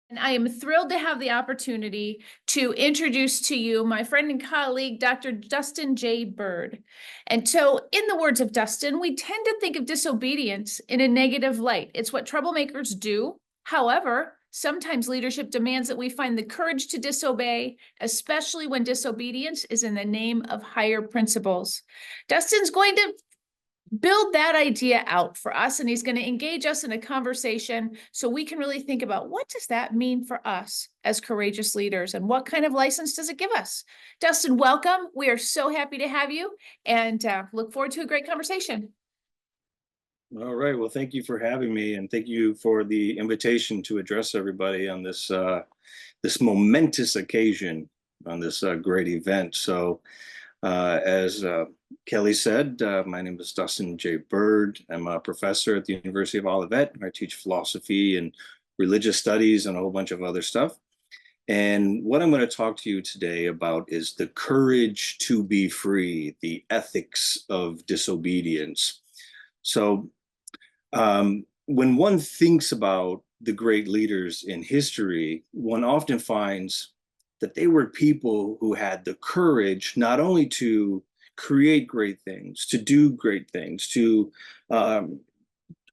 And I am thrilled to have the opportunity to introduce to you my friend and colleague, Dr. Dustin J. Byrd. And so, in the words of Dustin, we tend to think of disobedience in a negative light. It's what troublemakers do. However, sometimes leadership demands that we find the courage to disobey, especially when disobedience is in the name of higher principles. Dustin's going to build that idea out for us, and he's going to engage us in a conversation so we can really think about, what does that mean for us as courageous leaders, and what kind of license does it give us? Dustin, welcome. We are so happy to have you, and look forward to a great conversation. All right. Well, thank you for having me, and thank you for the invitation to address everybody on this this momentous occasion, on this great event. So, as Kelly said, my name is Dustin J. Byrd. I'm a professor at the University of Olivet. I teach philosophy and religious studies and a whole bunch of other stuff. And what I'm going to talk to you today about is the courage to be free, the ethics of disobedience. So, when one thinks about the great leaders in history, one often finds that they were people who had the courage not only to create great things, to do great things, to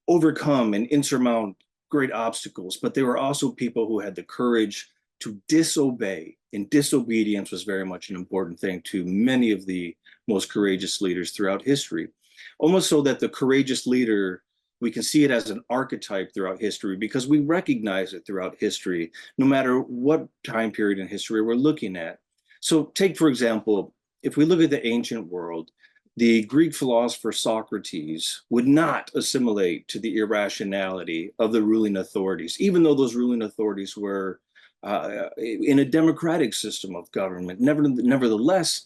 overcome and insurmount great obstacles, but they were also people who had the courage to disobey. And disobedience was very much an important thing to many of the most courageous leaders throughout history. Almost so that the courageous leader, we can see it as an archetype throughout history because we recognize it throughout history, no matter what time period in history we're looking at. So take, for example, if we look at the ancient world, the Greek philosopher Socrates would not assimilate to the irrationality of the ruling authorities, even though those ruling authorities were in a democratic system of government. Nevertheless,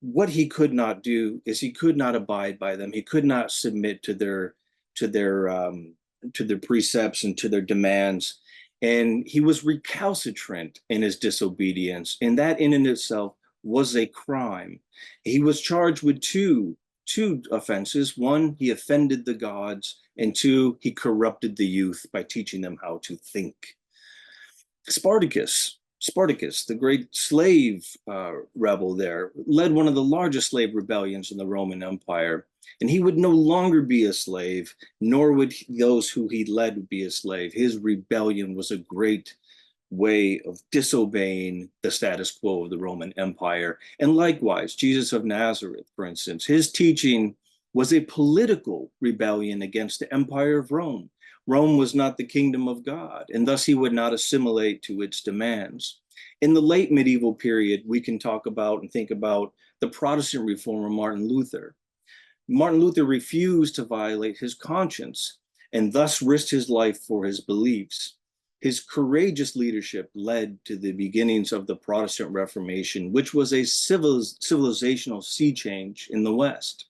what he could not do is he could not abide by them. He could not submit to their precepts and to their demands, and he was recalcitrant in his disobedience, and that in and itself was a crime. He was charged with two offenses. One, he offended the gods, and two, he corrupted the youth by teaching them how to think. Spartacus, the great slave rebel there, led one of the largest slave rebellions in the Roman Empire. And he would no longer be a slave, nor would those who he led be a slave. His rebellion was a great way of disobeying the status quo of the Roman Empire. And likewise, Jesus of Nazareth, for instance, his teaching was a political rebellion against the Empire of Rome. Rome was not the kingdom of God, and thus he would not assimilate to its demands. In the late medieval period, we can talk about and think about the Protestant reformer Martin Luther. Martin Luther refused to violate his conscience and thus risked his life for his beliefs. His courageous leadership led to the beginnings of the Protestant Reformation, which was a civilizational sea change in the West.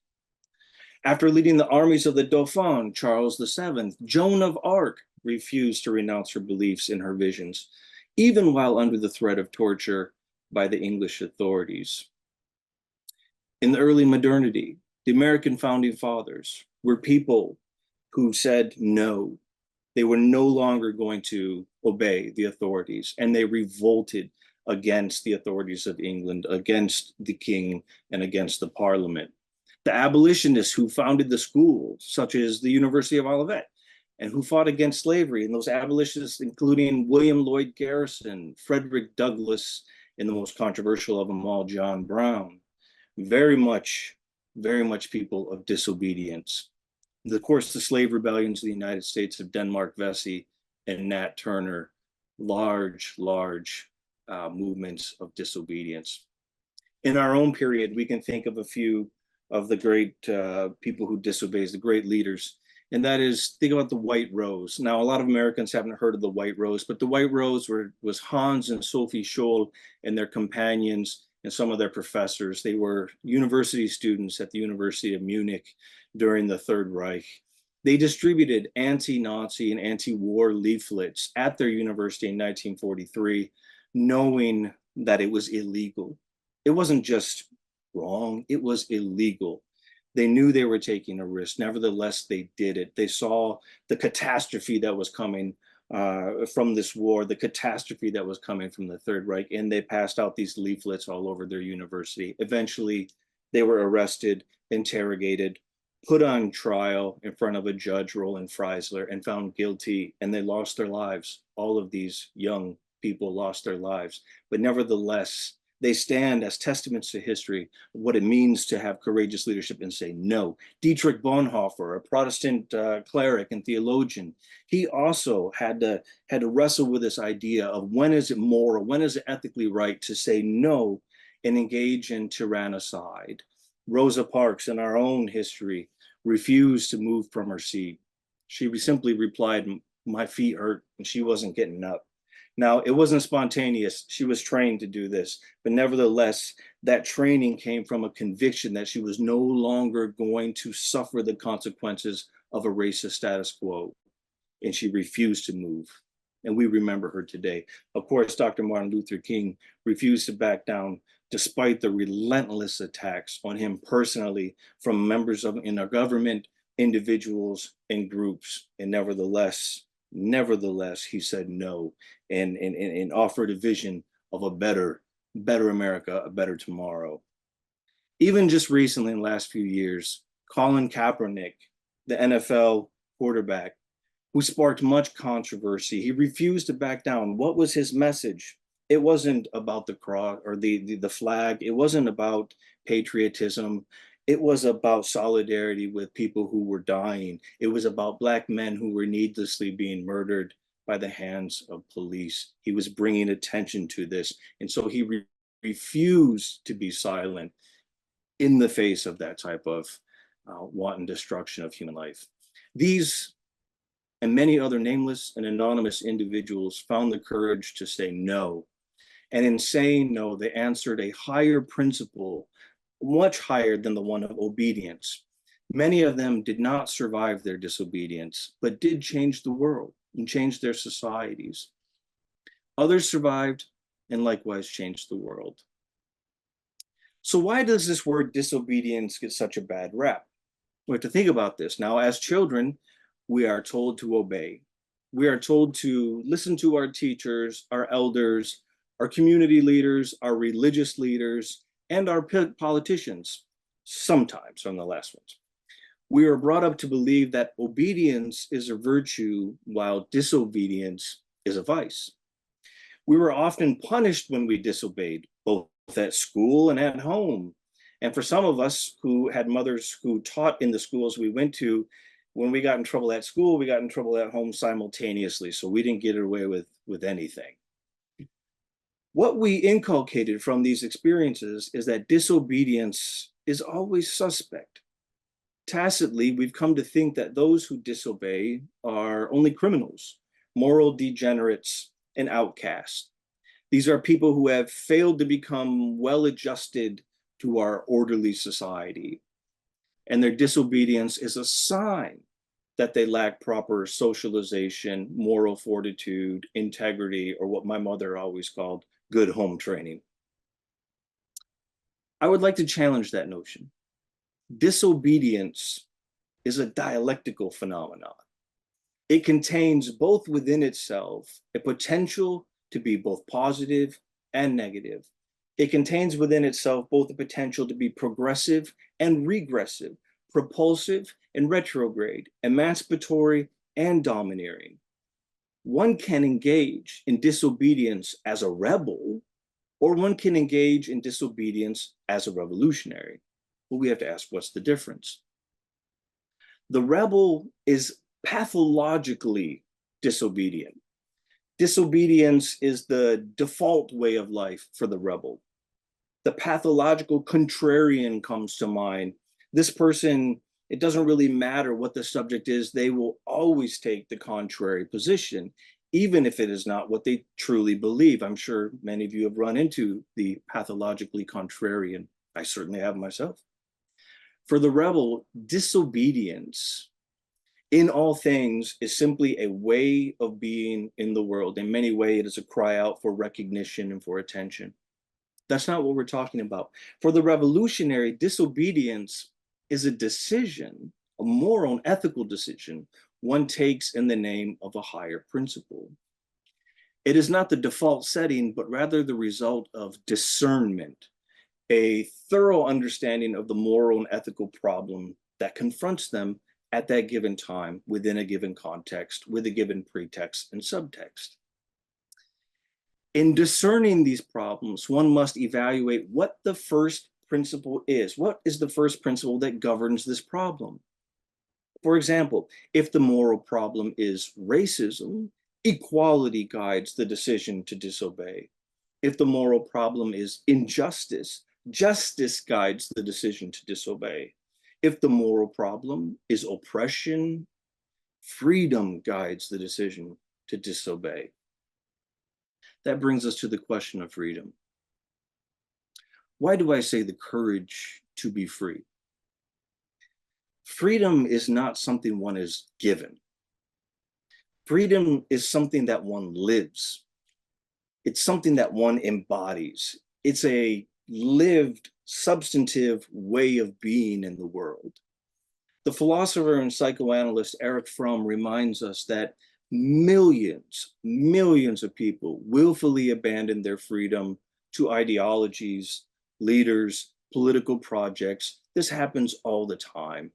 After leading the armies of the Dauphin, Charles VII, Joan of Arc refused to renounce her beliefs and her visions, even while under the threat of torture by the English authorities. In the early modernity, the American founding fathers were people who said no. They were no longer going to obey the authorities, and they revolted against the authorities of England, against the king, and against the parliament. The abolitionists who founded the schools, such as the University of Olivet, and who fought against slavery, and those abolitionists, including William Lloyd Garrison, Frederick Douglass, and the most controversial of them all, John Brown, very much people of disobedience. Of course, the slave rebellions of the United States of Denmark Vesey and Nat Turner, large movements of disobedience. In our own period, we can think of a few of the great people who disobeyed, the great leaders, and that is, think about the White Rose. Now, a lot of Americans haven't heard of the White Rose, but the White Rose was Hans and Sophie Scholl and their companions and some of their professors. They were university students at the University of Munich during the Third Reich. They distributed anti-Nazi and anti-war leaflets at their university in 1943, knowing that it was illegal. It wasn't just wrong, it was illegal. They knew they were taking a risk. Nevertheless, they did it. They saw the catastrophe that was coming from this war, the catastrophe that was coming from the Third Reich, and they passed out these leaflets all over their university. Eventually, they were arrested, interrogated, put on trial in front of a judge, Roland Freisler, and found guilty, and they lost their lives. All of these young people lost their lives. But nevertheless, they stand as testaments to history of what it means to have courageous leadership and say no. Dietrich Bonhoeffer, a Protestant cleric and theologian, he also had to wrestle with this idea of when is it moral, when is it ethically right to say no and engage in tyrannicide. Rosa Parks, in our own history, refused to move from her seat. She simply replied, "My feet hurt," and she wasn't getting up. Now, it wasn't spontaneous. She was trained to do this, but nevertheless, that training came from a conviction that she was no longer going to suffer the consequences of a racist status quo, and she refused to move. And we remember her today. Of course, Dr. Martin Luther King refused to back down despite the relentless attacks on him personally from members in our government, individuals, and groups. And nevertheless, he said no and offered a vision of a better America, a better tomorrow. Even just recently, in the last few years, Colin Kaepernick, the NFL quarterback, who sparked much controversy, he refused to back down. What was his message? It wasn't about the cross or the flag. It wasn't about patriotism. It was about solidarity with people who were dying. It was about Black men who were needlessly being murdered by the hands of police. He was bringing attention to this. And so he refused to be silent in the face of that type of wanton destruction of human life. These and many other nameless and anonymous individuals found the courage to say no. And in saying no, they answered a higher principle, much higher than the one of obedience. Many of them did not survive their disobedience, but did change the world and change their societies. Others survived and likewise changed the world. So why does this word disobedience get such a bad rap? We have to think about this. Now, as children, we are told to obey. We are told to listen to our teachers, our elders, our community leaders, our religious leaders, and our politicians, sometimes from the last ones. We are brought up to believe that obedience is a virtue while disobedience is a vice. We were often punished when we disobeyed, both at school and at home. And for some of us who had mothers who taught in the schools we went to, when we got in trouble at school, we got in trouble at home simultaneously. So we didn't get away with anything. What we inculcated from these experiences is that disobedience is always suspect. Tacitly, we've come to think that those who disobey are only criminals, moral degenerates, and outcasts. These are people who have failed to become well-adjusted to our orderly society. And their disobedience is a sign that they lack proper socialization, moral fortitude, integrity, or what my mother always called good home training. I would like to challenge that notion. Disobedience is a dialectical phenomenon. It contains both within itself a potential to be both positive and negative. It contains within itself both the potential to be progressive and regressive, propulsive and retrograde, emancipatory and domineering. One can engage in disobedience as a rebel, or one can engage in disobedience as a revolutionary. But we have to ask, what's the difference? The rebel is pathologically disobedient. Disobedience is the default way of life for the rebel. The pathological contrarian comes to mind. This person, it doesn't really matter what the subject is, they will always take the contrary position, even if it is not what they truly believe. I'm sure many of you have run into the pathologically contrarian. I certainly have myself. For the rebel, disobedience in all things is simply a way of being in the world. In many ways, it is a cry out for recognition and for attention. That's not what we're talking about. For the revolutionary, disobedience is a decision, a moral and ethical decision, one takes in the name of a higher principle. It is not the default setting, but rather the result of discernment, a thorough understanding of the moral and ethical problem that confronts them at that given time, within a given context, with a given pretext and subtext. In discerning these problems, one must evaluate what the first principle is. What is the first principle that governs this problem? For example, if the moral problem is racism, equality guides the decision to disobey. If the moral problem is injustice, justice guides the decision to disobey. If the moral problem is oppression, freedom guides the decision to disobey. That brings us to the question of freedom. Why do I say the courage to be free? Freedom is not something one is given. Freedom is something that one lives. It's something that one embodies. It's a lived, substantive way of being in the world. The philosopher and psychoanalyst Erich Fromm reminds us that millions of people willfully abandon their freedom to ideologies, leaders, political projects. This happens all the time.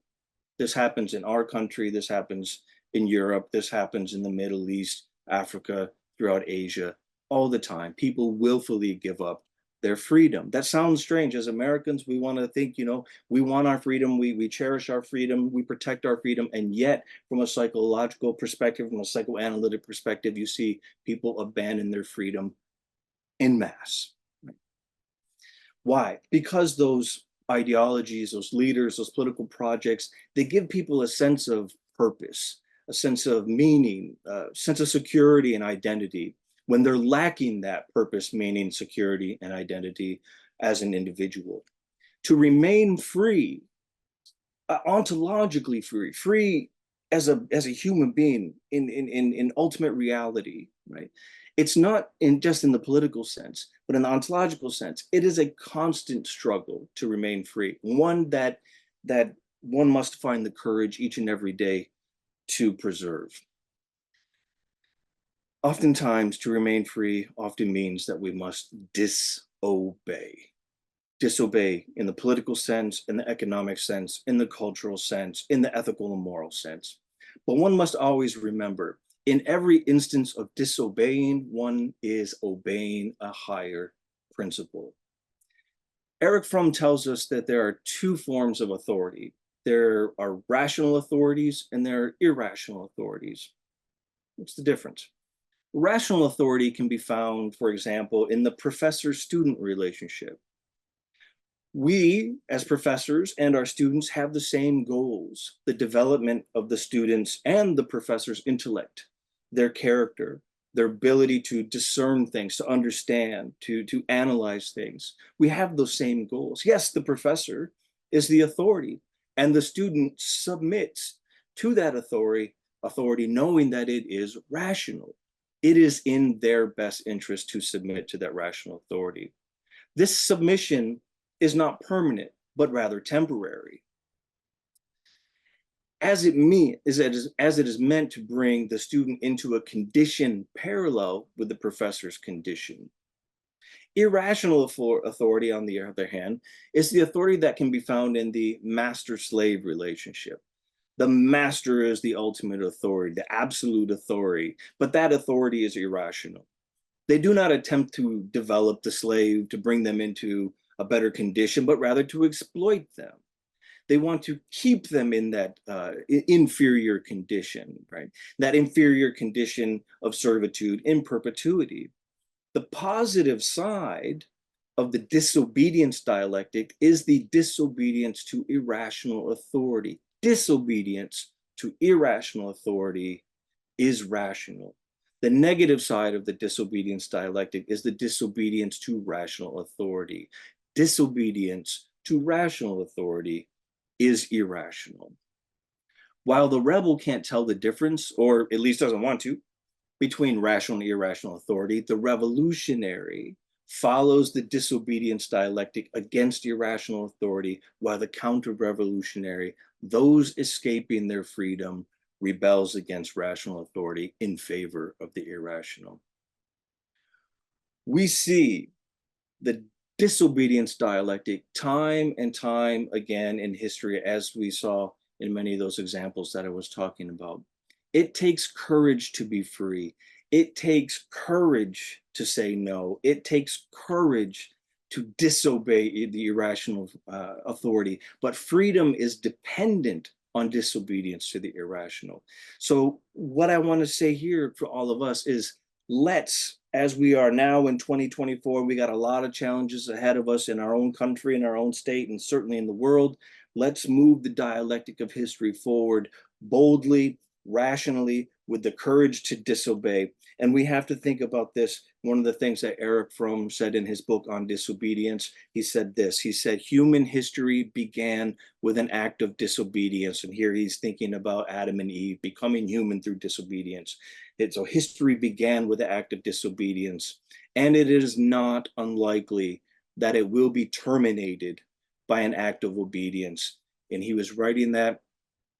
This happens in our country, this happens in Europe, this happens in the Middle East, Africa, throughout Asia, all the time. People willfully give up their freedom. That sounds strange. As Americans, we want to think, we want our freedom, we cherish our freedom, we protect our freedom, and yet from a psychological perspective, from a psychoanalytic perspective, you see people abandon their freedom en masse. Why? Because those ideologies, those leaders, those political projects, they give people a sense of purpose, a sense of meaning, a sense of security and identity, when they're lacking that purpose, meaning, security, and identity as an individual. To remain free, ontologically free as a human being in ultimate reality, right? It's not just in the political sense, but in the ontological sense. It is a constant struggle to remain free, one that one must find the courage each and every day to preserve. Oftentimes, to remain free often means that we must disobey. Disobey in the political sense, in the economic sense, in the cultural sense, in the ethical and moral sense. But one must always remember, in every instance of disobeying, one is obeying a higher principle. Erich Fromm tells us that there are two forms of authority. There are rational authorities and there are irrational authorities. What's the difference? Rational authority can be found, for example, in the professor-student relationship. We, as professors and our students, have the same goals: the development of the students and the professor's intellect, their character, their ability to discern things, to understand, to analyze things. We have those same goals. Yes, the professor is the authority, and the student submits to that authority knowing that it is rational. It is in their best interest to submit to that rational authority. This submission is not permanent, but rather temporary. As it is meant to bring the student into a condition parallel with the professor's condition. Irrational authority, on the other hand, is the authority that can be found in the master-slave relationship. The master is the ultimate authority, the absolute authority, but that authority is irrational. They do not attempt to develop the slave, to bring them into a better condition, but rather to exploit them. They want to keep them in that inferior condition, right? That inferior condition of servitude in perpetuity. The positive side of the disobedience dialectic is the disobedience to irrational authority. Disobedience to irrational authority is rational. The negative side of the disobedience dialectic is the disobedience to rational authority. Disobedience to rational authority is irrational. While the rebel can't tell the difference, or at least doesn't want to, between rational and irrational authority, the revolutionary follows the disobedience dialectic against irrational authority, while the counter-revolutionary, those escaping their freedom, rebels against rational authority in favor of the irrational. We see the disobedience dialectic time and time again in history, as we saw in many of those examples that I was talking about. It takes courage to be free. It takes courage to say no. It takes courage to disobey the irrational authority. But freedom is dependent on disobedience to the irrational. So what I want to say here for all of us is, let's, as we are now in 2024, we got a lot of challenges ahead of us in our own country, in our own state, and certainly in the world. Let's move the dialectic of history forward boldly, rationally, with the courage to disobey. And we have to think about this. One of the things that Erich Fromm said in his book on disobedience, he said this, he said, human history began with an act of disobedience. And here he's thinking about Adam and Eve becoming human through disobedience. So history began with the act of disobedience, and it is not unlikely that it will be terminated by an act of obedience. And he was writing that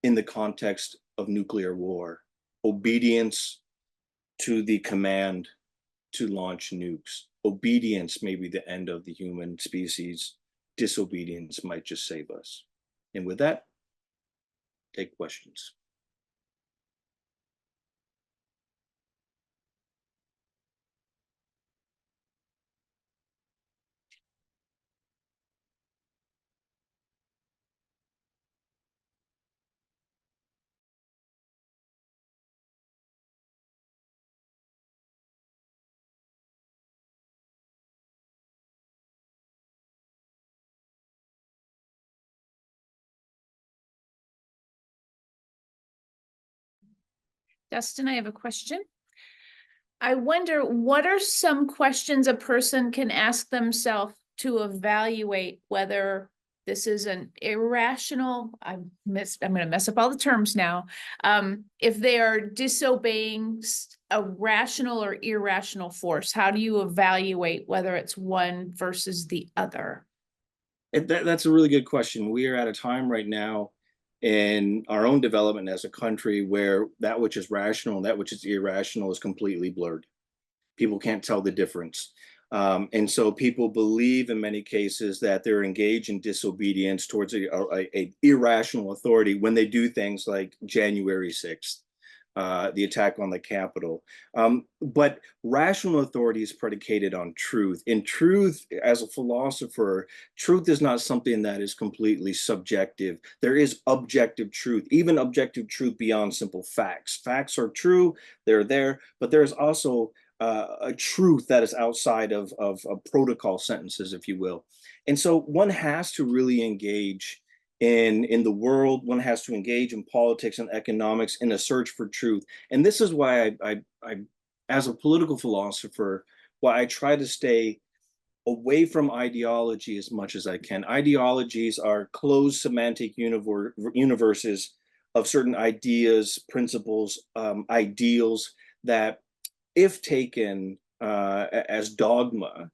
in the context of nuclear war, obedience to the command to launch nukes. Obedience may be the end of the human species. Disobedience might just save us. And with that, take questions. Dustin, I have a question. I wonder, what are some questions a person can ask themselves to evaluate whether this is an irrational, I'm going to mess up all the terms now. If they are disobeying a rational or irrational force, how do you evaluate whether it's one versus the other? That's a really good question. We are at a time right now in our own development as a country where that which is rational and that which is irrational is completely blurred. People can't tell the difference. And so people believe in many cases that they're engaged in disobedience towards a irrational authority when they do things like January 6th, the attack on the Capitol. But rational authority is predicated on truth. In truth, as a philosopher, truth is not something that is completely subjective. There is objective truth, even objective truth beyond simple facts. Facts are true, they're there, but there's also a truth that is outside of protocol sentences, if you will. And so one has to really engage in the world. One has to engage in politics and economics in a search for truth. And this is why I as a political philosopher, why I try to stay away from ideology as much as I can. Ideologies are closed semantic universes of certain ideas, principles, ideals that, if taken as dogma,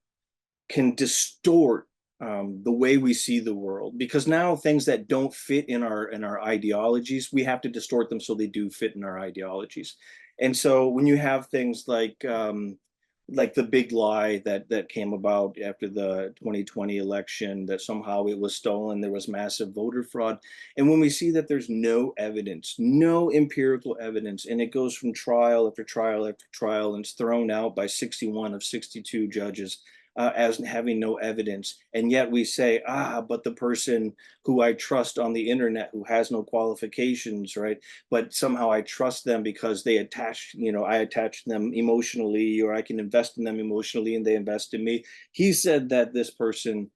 can distort the way we see the world. Because now things that don't fit in our ideologies, we have to distort them so they do fit in our ideologies. And so when you have things like the big lie that came about after the 2020 election, that somehow it was stolen, there was massive voter fraud. And when we see that there's no evidence, no empirical evidence, and it goes from trial after trial after trial, and it's thrown out by 61 of 62 judges as having no evidence. And yet we say, but the person who I trust on the internet, who has no qualifications, right? But somehow I trust them because they attach, I attach them emotionally, or I can invest in them emotionally and they invest in me. He said that this person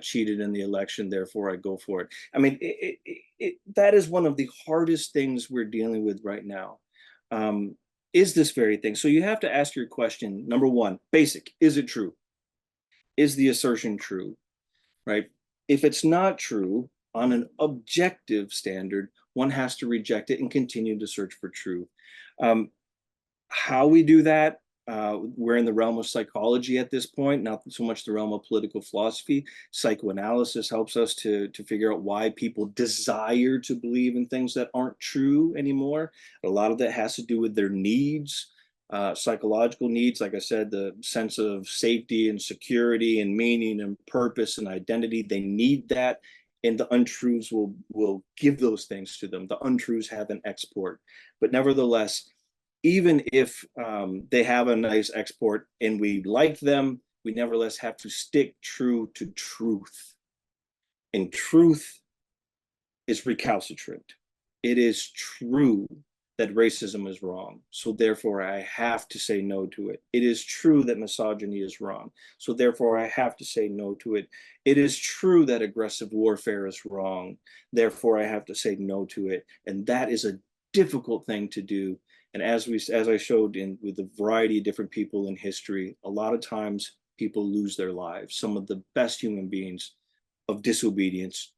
cheated in the election, therefore I go for it. I mean, that is one of the hardest things we're dealing with right now. Is this very thing. So you have to ask your question, number one, basic, is it true? Is the assertion true, right? If it's not true on an objective standard, one has to reject it and continue to search for truth. How we do that, we're in the realm of psychology at this point, not so much the realm of political philosophy. Psychoanalysis helps us to figure out why people desire to believe in things that aren't true anymore. A lot of that has to do with their needs, psychological needs. Like I said, the sense of safety and security and meaning and purpose and identity. They need that. And the untruths will give those things to them. The untruths have an export. But nevertheless, even if they have a nice export and we like them, we nevertheless have to stick true to truth. And truth is recalcitrant. It is true that racism is wrong. So therefore, I have to say no to it. It is true that misogyny is wrong. So therefore, I have to say no to it. It is true that aggressive warfare is wrong. Therefore, I have to say no to it. And that is a difficult thing to do. And as I showed with a variety of different people in history, a lot of times people lose their lives. Some of the best human beings of disobedience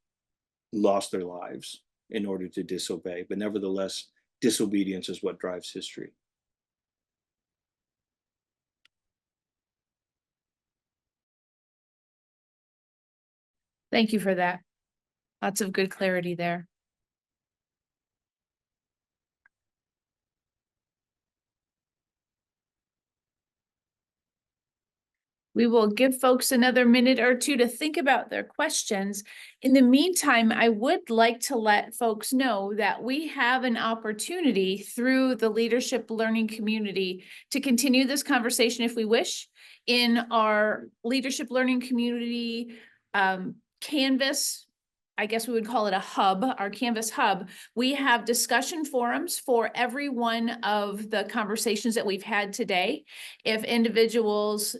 lost their lives in order to disobey. But nevertheless, disobedience is what drives history. Thank you for that. Lots of good clarity there. We will give folks another minute or two to think about their questions. In the meantime, I would like to let folks know that we have an opportunity through the leadership learning community to continue this conversation if we wish in our leadership learning community Canvas. I guess we would call it a hub, our Canvas hub. We have discussion forums for every one of the conversations that we've had today. If individuals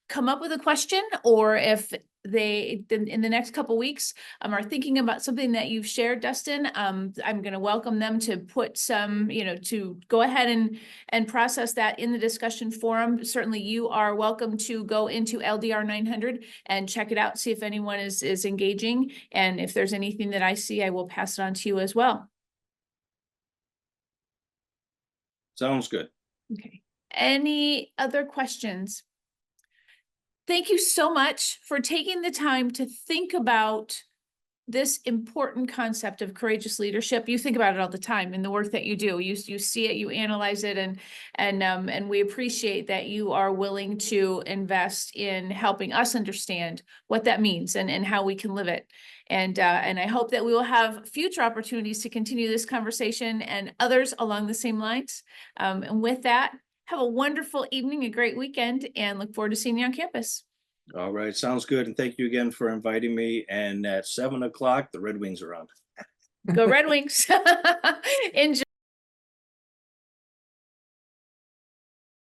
come up with a question, or if they in the next couple weeks are thinking about something that you've shared, Dustin, I'm going to welcome them to put some, to go ahead and process that in the discussion forum. Certainly you are welcome to go into LDR 900 and check it out, see if anyone is engaging, and if there's anything that I see, I will pass it on to you as well. Sounds good. Okay. Any other questions? Thank you so much for taking the time to think about this important concept of courageous leadership. You think about it all the time in the work that you do. You see it, you analyze it, and we appreciate that you are willing to invest in helping us understand what that means and how we can live it. And I hope that we will have future opportunities to continue this conversation and others along the same lines. And with that, have a wonderful evening, a great weekend, and look forward to seeing you on campus. All right, sounds good. And thank you again for inviting me. And at 7 o'clock, the Red Wings are on. Go Red Wings. Enjoy.